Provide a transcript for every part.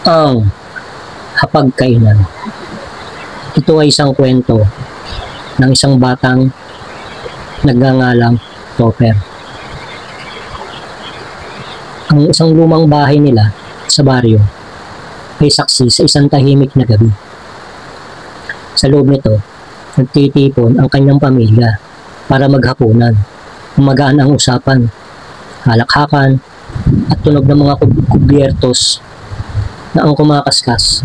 Ang hapagkainan. Ito ay isang kwento ng isang batang nagngangalang Topper. Ang isang lumang bahay nila sa baryo ay saksi sa isang tahimik na gabi. Sa loob nito, nagtitipon ang kanyang pamilya para maghapunan. Magaan ang usapan, halakhakan, at tunog ng mga kubyertos na ang kumakaskas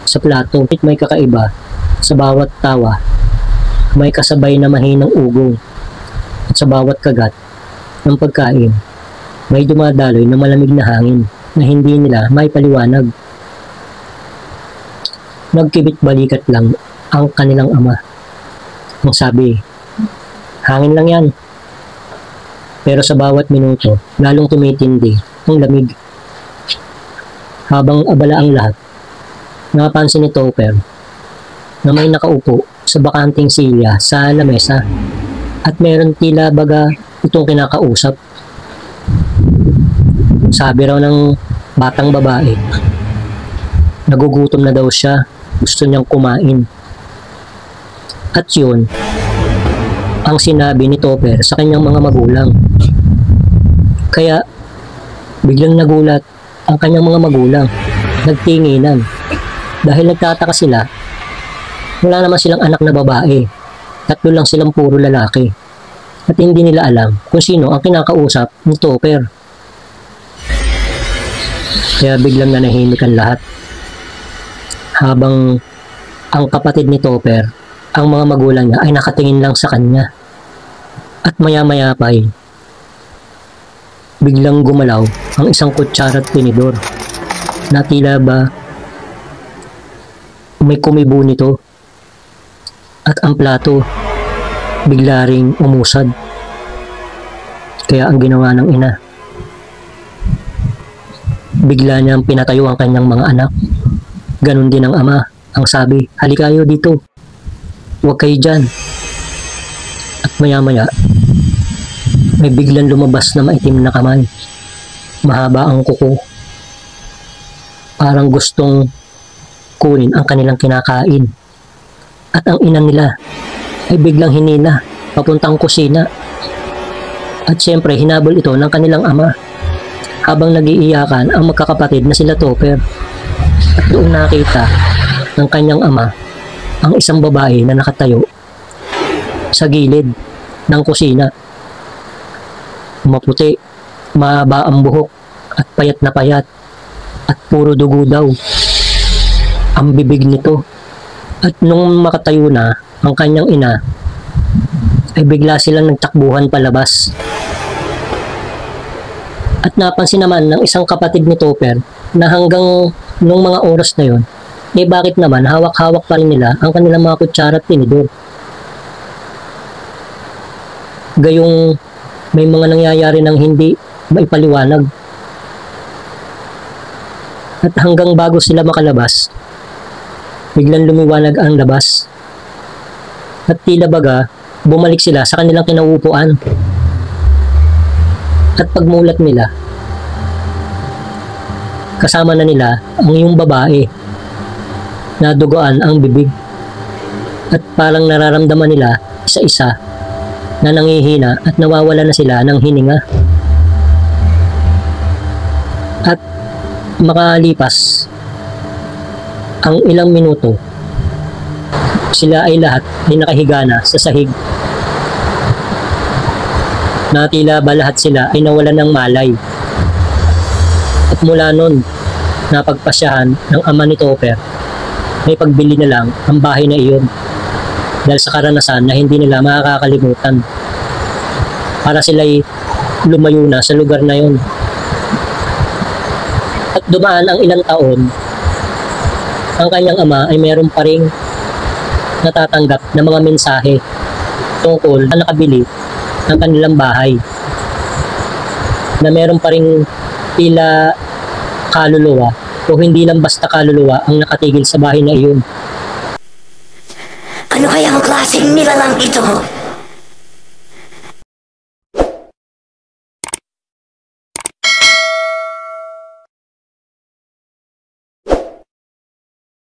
sa plato. May kakaiba sa bawat tawa, may kasabay na mahinang ugong, at sa bawat kagat ng pagkain, may dumadaloy na malamig na hangin na hindi nila may paliwanag. Nagkibit balikat lang ang kanilang ama. Ang sabi, hangin lang yan. Pero sa bawat minuto, lalong tumitindi ang lamig. Habang abala ang lahat, napansin ni Topper na may nakaupo sa bakanting silya sa lamesa at meron tila baga itong kinakausap. Sabi raw ng batang babae, nagugutom na daw siya, gusto niyang kumain. At yun ang sinabi ni Topper sa kanyang mga magulang. Kaya biglang nagulat ang kanyang mga magulang, nagtinginan dahil nagtataka sila. Wala naman silang anak na babae, tatlo lang silang puro lalaki, at hindi nila alam kung sino ang kinakausap ni Topper. Kaya biglang nanahimik ang lahat, habang ang kapatid ni Topper, ang mga magulang niya ay nakatingin lang sa kanya. At maya-maya pa ay biglang gumalaw ang isang kutsara at tinidor na tila ba may kumibo nito, at ang plato bigla ring umusad. Kaya ang ginawa ng ina, bigla niyang pinatayo ang kanyang mga anak. Ganon din ang ama. Ang sabi, halika kayo dito, huwag kayo dyan. At maya-maya may biglang lumabas na maitim na kamay. Mahaba ang kuko, parang gustong kunin ang kanilang kinakain. At ang ina nila ay biglang hinila papuntang kusina. At siyempre hinabol ito ng kanilang ama habang nag-iiyakan ang magkakapatid na sila Topper. At doon nakita ng kanyang ama ang isang babae na nakatayo sa gilid ng kusina. Maputi, mahaba ang buhok at payat na payat, at puro dugo daw ang bibig nito. At nung makatayo na ang kanyang ina, ay bigla silang nagtakbuhan palabas. At napansin naman ng isang kapatid ni Topper na hanggang nung mga oras na yon, bakit naman hawak-hawak pa rin nila ang kanilang mga kutsara at tinidor. Gayong may mga nangyayari ng hindi maipaliwanag. At hanggang bago sila makalabas, biglang lumiwanag ang labas. At tila baga, bumalik sila sa kanilang kinauupuan. At pagmulat nila, kasama na nila ang iyong babae na duguan ang bibig. At parang nararamdaman nila isa-isa na nangihina at nawawala na sila ng hininga. At makalipas ang ilang minuto, sila ay lahat ay nakahiga na sa sahig, na tila ba lahat sila ay nawalan ng malay. At mula nun, napagpasyahan ng ama ni Topper, may pagbili na lang ang bahay na iyon dahil sa karanasan na hindi nila makakalimutan, para sila'y lumayo na sa lugar na yon. At dumaan ang ilang taon, ang kanyang ama ay meron pa ring natatanggap na mga mensahe tungkol na nakabili ng kanilang bahay, na meron pa ring tila kaluluwa o hindi lang basta kaluluwa ang nakatigil sa bahay na iyon. Ano kaya ang klaseng nilalang ito?